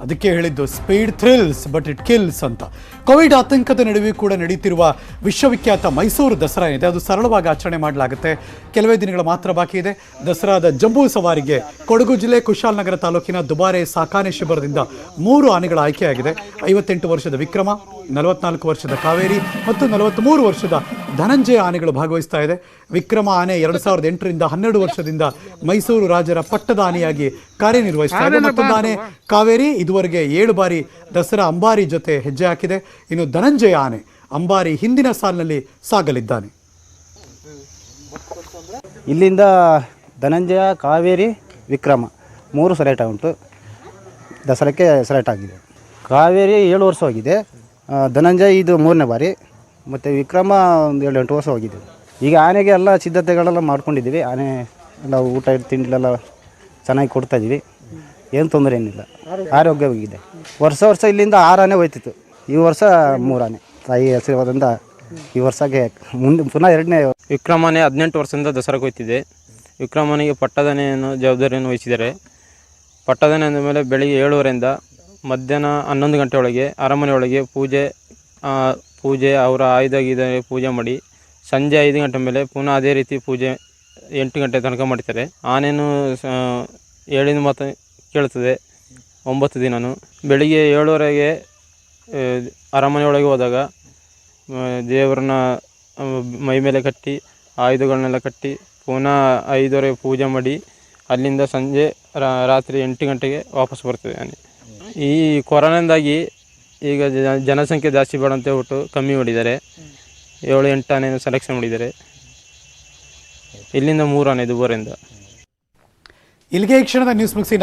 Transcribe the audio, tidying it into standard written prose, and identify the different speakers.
Speaker 1: ಅದಕ್ಕೆ ಹೇಳಿದ್ದು speed thrills but it kills ಅಂತ. ಕೋವಿಡ್ ಆತಂಕದ ನಡುವೆ ಕೂಡ ನಡೀತಿರುವ ವಿಶ್ವವಿಖ್ಯಾತ ಮೈಸೂರು ದಸರಾ ಇದೆ. ಅದು ಸರಳವಾಗಿ ಆಚರಣೆ ಮಾಡಲಾಗುತ್ತೆ. ಕೆಲವೇ ದಿನಗಳು ಮಾತ್ರ ಬಾಕಿ ಇದೆ. ದಸರಾದ ಜಂಬೂ ಸವಾರಿಗೆ ಕೊಡಗು ಜಿಲ್ಲೆ ಕುಶಾಲನಗರ ತಾಲೂಕಿನ ದುಬಾರೆ ಸಾಕಾನೆ ಶಿಬಿರದಿಂದ 3 ಆನೆಗಳ ಆಯ್ಕೆಯಾಗಿದೆ. 58 ವರ್ಷದ ವಿಕ್ರಮ, 44 ವರ್ಷದ ಕಾವೇರಿ ಮತ್ತು 43 ವರ್ಷದ ಧನಂಜಯ ಆನೆಗಳು ಭಾಗವಹಿಸ್ತಾ ಇದೆ. ವಿಕ್ರಮ ಆನೆ 2008ರಿಂದ 12 ವರ್ಷದಿಂದ ಮೈಸೂರು ರಾಜರ ಪಟ್ಟದ ಆನೆಯಾಗಿ ಕಾರ್ಯನಿರ್ವಹಿಸ್ತಾ ಇದೆ. ಮತ್ತೊಂದು ಆನೆ ಕಾವೇರಿ ಇದುವರೆಗೆ 7 ಬಾರಿ ದಸರಾ ಅಂಬಾರಿ ಜೊತೆ ಹೆಜ್ಜೆ ಹಾಕಿದೆ. ಇನ್ನು ಧನಂಜಯ ಆನೆ ಅಂಬಾರಿ ಹಿಂದಿನ ಸಾಲಿನಲ್ಲಿ ಸಾಗಲಿದ್ದಾನೆ.
Speaker 2: ಇಲ್ಲಿಂದ ಧನಂಜಯ, ಕಾವೇರಿ, ವಿಕ್ರಮ 3 ಸೆಲೆಕ್ಟ್ ಉಂಟು. ದಸರಾಕ್ಕೆ ಸೆಲೆಕ್ಟ್ ಆಗಿದೆ. ಕಾವೇರಿ 7 ವರ್ಷ ಹೋಗಿದೆ, ಧನಂಜಯ ಇದು 3ನೇ ಬಾರಿ, ಮತ್ತು ವಿಕ್ರಮ ಒಂದು 7-8 ವರ್ಷ ಹೋಗಿದೆ. ಈಗ ಆನೆಗೆ ಎಲ್ಲ ಸಿದ್ಧತೆಗಳೆಲ್ಲ ಮಾಡ್ಕೊಂಡಿದ್ದೀವಿ. ಆನೆ ಎಲ್ಲ ಊಟ ತಿಂಡಿಲೆಲ್ಲ ಚೆನ್ನಾಗಿ ಕೊಡ್ತಾಯಿದ್ದೀವಿ. ಏನು ತೊಂದರೆ ಏನಿಲ್ಲ, ಆರೋಗ್ಯವಾಗಿದೆ. ವರ್ಷ ಇಲ್ಲಿಂದ 6 ಆನೆ ಹೋಯ್ತಿತ್ತು. ಈ ವರ್ಷ 3 ಆನೆ. ತಾಯಿ ಆಶೀರ್ವಾದದಿಂದ ಈ ವರ್ಷಕ್ಕೆ ಮುಂದೆ ಪುನಃ 2ನೇ.
Speaker 3: ವಿಕ್ರಮನೇ 18 ವರ್ಷದಿಂದ ದಸರಾಗೆ ಹೋಗ್ತಿದೆ. ವಿಕ್ರಮನಿಗೆ ಪಟ್ಟದನೆಯನ್ನು ಜವಾಬ್ದಾರಿಯನ್ನು ವಹಿಸಿದ್ದಾರೆ. ಪಟ್ಟದನೆ ಅಂದ ಮೇಲೆ ಬೆಳಿಗ್ಗೆ 7:30ರಿಂದ ಮಧ್ಯಾಹ್ನ 11 ಗಂಟೆ ಒಳಗೆ ಅರಮನೆ ಒಳಗೆ ಪೂಜೆ ಅವರ ಆಯುಧ ಪೂಜೆ ಮಾಡಿ ಸಂಜೆ 5 ಗಂಟೆ ಮೇಲೆ ಪುನಃ ಅದೇ ರೀತಿ ಪೂಜೆ 8 ಗಂಟೆ ತನಕ ಮಾಡ್ತಾರೆ. ಆನೆಯೂ ಹೇಳಿದ ಮಾತು ಕೇಳ್ತದೆ. 9 ದಿನವೂ ಬೆಳಿಗ್ಗೆ 7:30ಗೆ ಅರಮನೆ ಒಳಗೆ ಹೋದಾಗ ದೇವರನ್ನ ಮೈ ಮೇಲೆ ಕಟ್ಟಿ ಆಯುಧಗಳನ್ನೆಲ್ಲ ಕಟ್ಟಿ ಪುನಃ 5:30 ಪೂಜೆ ಮಾಡಿ ಅಲ್ಲಿಂದ ಸಂಜೆ ರಾತ್ರಿ 8 ಗಂಟೆಗೆ ವಾಪಸ್ ಬರ್ತದೆ ಆನೆ. ಈ ಕೊರೋನಾದಿಂದಾಗಿ ಈಗ ಜನಸಂಖ್ಯೆ ಜಾಸ್ತಿ ಬೇಡ ಅಂತ ಹೇಳ್ಬಿಟ್ಟು ಕಮ್ಮಿ ಮಾಡಿದ್ದಾರೆ. 7-8 ಆನೆಯನ್ನು ಸೆಲೆಕ್ಷನ್ ಮಾಡಿದ್ದಾರೆ. ಇಲ್ಲಿಂದ 3 ಆನೆ ದುಬಾರೆಯಿಂದ.
Speaker 1: ಇಲ್ಲಿಗೆ ಈ ಕ್ಷಣದ ನ್ಯೂಸ್ ಮುಗಿಸಿ.